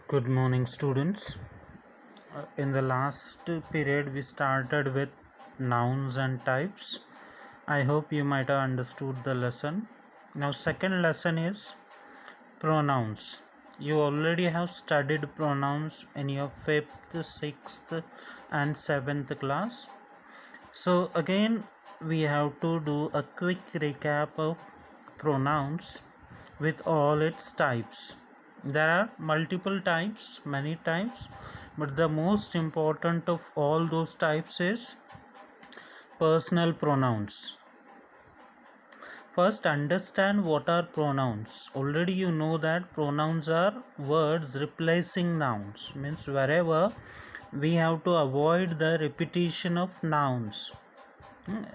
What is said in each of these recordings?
Good morning, students. In the last period, we started with nouns and types. I hope you might have understood the lesson. Now, second lesson is pronouns. You already have studied pronouns in your 5th, 6th, and 7th class. So, again, we have to do a quick recap of pronouns with all its types. There are multiple types, many types, but the most important of all those types is personal pronouns. First, understand what are pronouns. Already you know that pronouns are words replacing nouns, means wherever we have to avoid the repetition of nouns.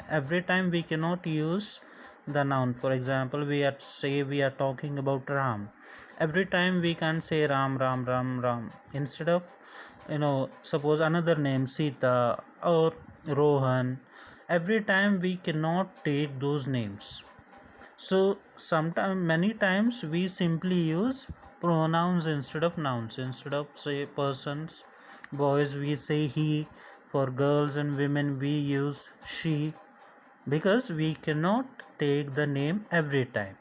Every time we cannot use the noun. For example, we are talking about Ram. Every time we can say Ram, Ram, Ram, Ram. Instead of suppose another name Sita or Rohan. Every time we cannot take those names. So sometimes, many times we simply use pronouns instead of nouns. Instead of say persons, boys we say he. For girls and women we use she, because we cannot take the name every time.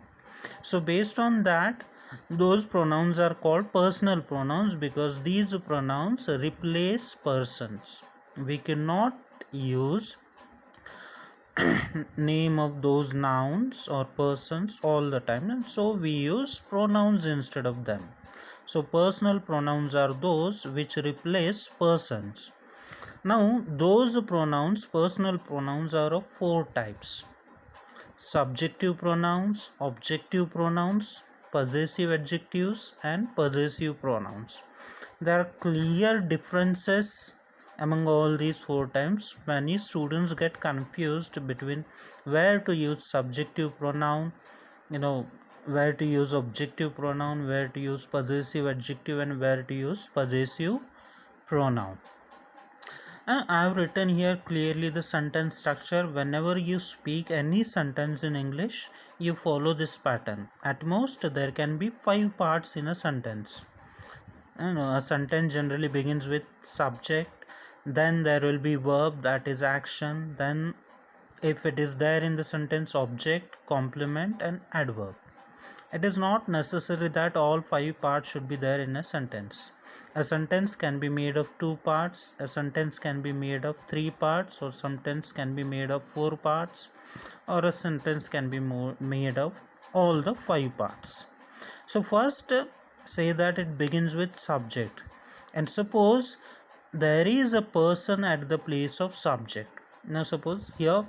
So based on that, those pronouns are called personal pronouns because these pronouns replace persons. We cannot use name of those nouns or persons all the time, and so we use pronouns instead of them. So personal pronouns are those which replace persons. Now those pronouns, personal pronouns, are of four types: subjective pronouns, objective pronouns, possessive adjectives, and possessive pronouns. There are clear differences among all these four types. Many students get confused between where to use subjective pronoun, where to use objective pronoun, where to use possessive adjective, and where to use possessive pronoun. I have written here clearly the sentence structure. Whenever you speak any sentence in English, you follow this pattern. At most, there can be 5 parts in a sentence. A sentence generally begins with subject, then there will be verb, that is action, then if it is there in the sentence, object, complement, and adverb. It is not necessary that all 5 parts should be there in a sentence. A sentence can be made of 2 parts, a sentence can be made of 3 parts, or sentence can be made of 4 parts, or a sentence can be made of all the 5 parts. So first, say that it begins with subject, and suppose there is a person at the place of subject. Now suppose here,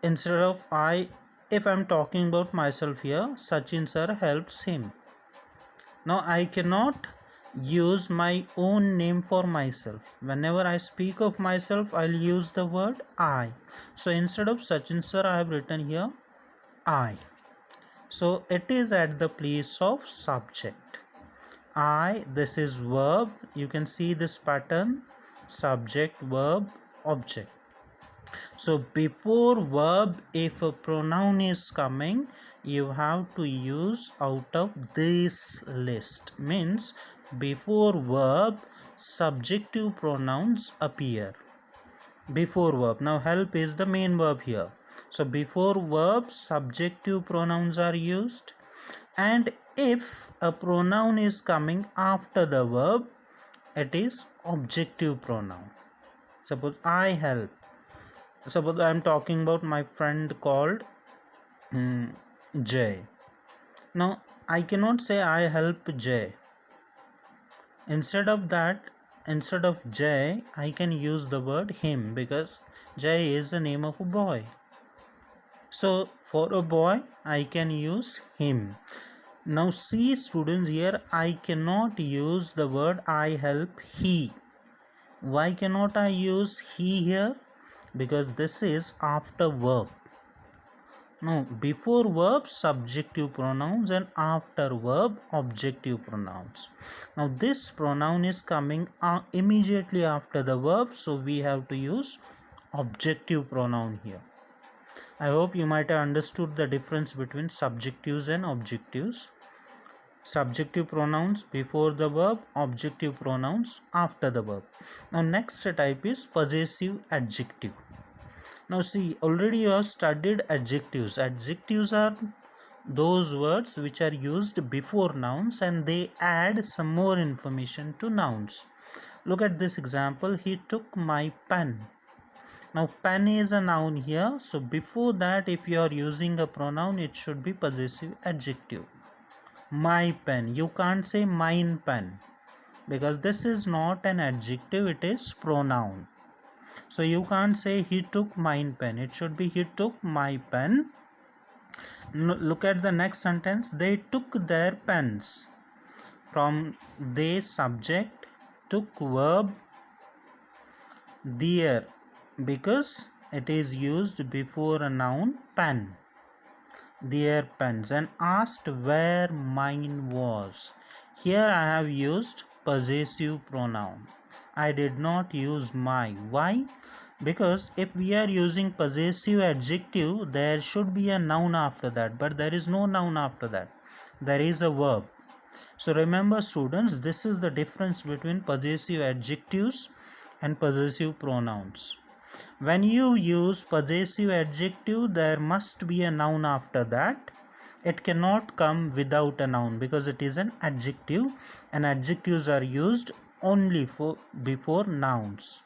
instead of I, if I'm talking about myself here, Sachin sir helps him. Now I cannot use my own name for myself. Whenever I speak of myself, I'll use the word I. So instead of Sachin sir, I have written here I. So it is at the place of subject. I, this is verb. You can see this pattern: subject, verb, object. So before verb, if a pronoun is coming, you have to use out of this list. Means before verb, subjective pronouns appear. Before verb. Now help is the main verb here. So before verb, subjective pronouns are used. And if a pronoun is coming after the verb, it is objective pronoun. Suppose I help. Suppose I am talking about my friend called Jay. Now I cannot say I help Jay. Instead of that, instead of Jay, I can use the word him, because Jay is the name of a boy. So for a boy, I can use him. Now see students, here I cannot use the word I help he. Why cannot I use he here? Because this is after verb. No, before verb subjective pronouns, and after verb objective pronouns. Now this pronoun is coming immediately after the verb, so we have to use objective pronoun here. I hope you might have understood the difference between subjectives and objectives. Subjective pronouns before the verb, objective pronouns after the verb. Now next type is possessive adjective. Now see, already you have studied adjectives. Adjectives are those words which are used before nouns and they add some more information to nouns. Look at this example. He took my pen. Now pen is a noun here, so before that if you are using a pronoun it should be possessive adjective. My pen, you can't say mine pen because this is not an adjective, it is pronoun. So you can't say he took mine pen, it should be he took my pen. Look at the next sentence. They took their pens. From they, subject, took verb their, because it is used before a noun pen. Their pens. And asked where mine was. Here I have used possessive pronoun. I did not use my. Why? Because if we are using possessive adjective, there should be a noun after that, but there is no noun after that. There is a verb. So remember students, this is the difference between possessive adjectives and possessive pronouns. When you use possessive adjective, there must be a noun after that. It cannot come without a noun because it is an adjective and adjectives are used only for before nouns.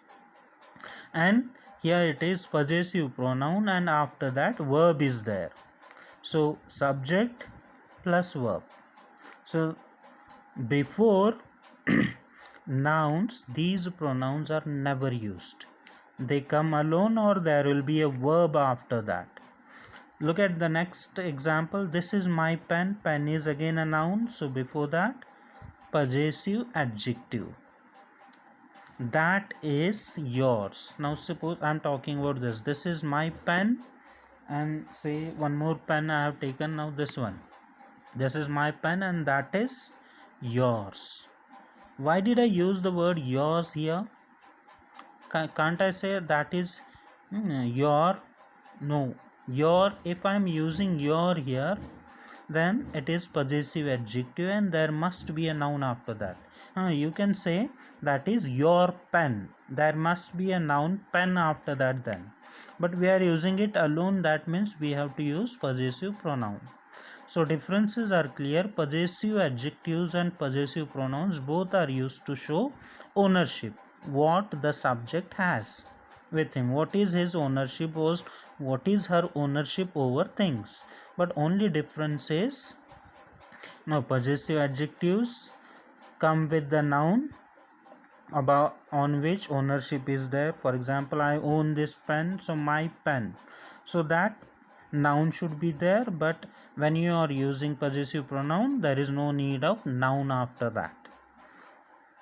And here it is possessive pronoun and after that verb is there. So subject plus verb. So before nouns, these pronouns are never used. They come alone or there will be a verb after that. Look at the next example. This is my pen. Pen is again a noun. So before that, possessive adjective. That is yours. Now suppose I am talking about this. This is my pen and say one more pen I have taken. Now this one. This is my pen and that is yours. Why did I use the word yours here? Can't I say that is your? No, your. If I am using your here, then it is possessive adjective and there must be a noun after that. You can say that is your pen. There must be a noun pen after that then. But we are using it alone, that means we have to use possessive pronoun. So differences are clear. Possessive adjectives and possessive pronouns both are used to show ownership, what the subject has with him, what is his ownership, was what is her ownership over things. But only difference is now possessive adjectives come with the noun about on which ownership is there. For example, I own this pen, so my pen, so that noun should be there. But when you are using possessive pronoun, there is no need of noun after that.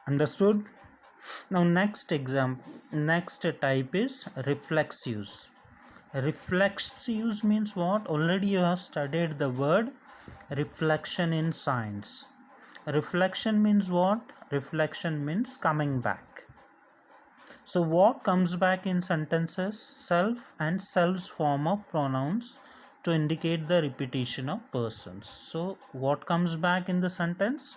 Understood? Now next type is reflexives. Reflexives means what? Already you have studied the word reflection in science. Reflection means what? Reflection means coming back. So what comes back in sentences? Self and self's form of pronouns to indicate the repetition of persons. So what comes back in the sentence?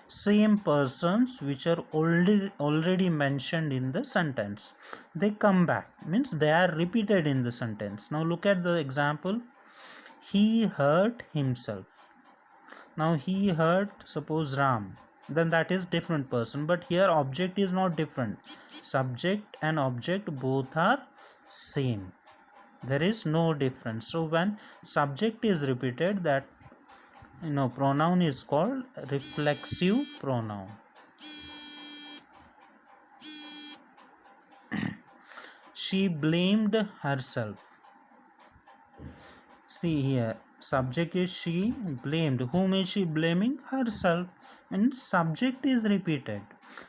Same persons which are already mentioned in the sentence. They come back, means they are repeated in the sentence. Now look at the example. He hurt himself. Now he hurt, suppose Ram, then that is different person, but here object is not different. Subject and object both are same. There is no difference. So when subject is repeated, that pronoun is called reflexive pronoun. She blamed herself. See here, subject is she, blamed. Whom is she blaming? Herself. And subject is repeated.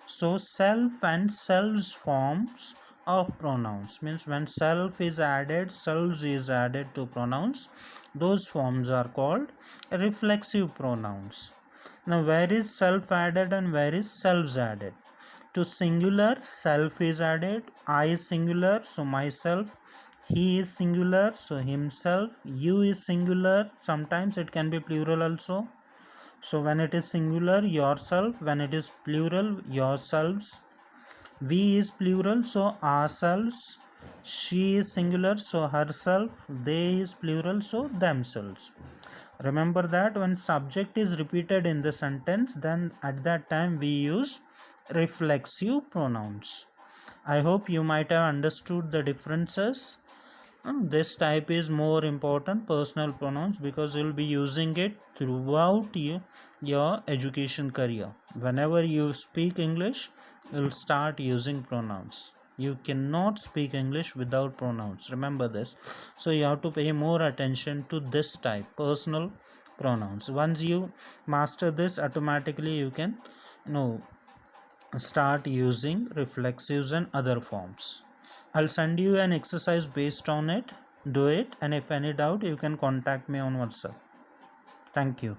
So self and selves forms of pronouns, means when self is added, selves is added to pronouns, those forms are called reflexive pronouns. Now where is self added and where is selves added? To singular, self is added. I is singular, so myself. He is singular, so himself. You is singular, sometimes it can be plural also. So when it is singular, yourself. When it is plural, yourselves. We is plural, so ourselves. She is singular, so herself. They is plural, so themselves. Remember that when subject is repeated in the sentence, then at that time we use reflexive pronouns. I hope you might have understood the differences. This type is more important, personal pronouns, because you'll be using it throughout your education career. Whenever you speak English, you'll start using pronouns. You cannot speak English without pronouns. Remember this. So you have to pay more attention to this type, personal pronouns. Once you master this, automatically you can start using reflexives and other forms. I'll send you an exercise based on it. Do it, and if any doubt, you can contact me on WhatsApp. Thank you.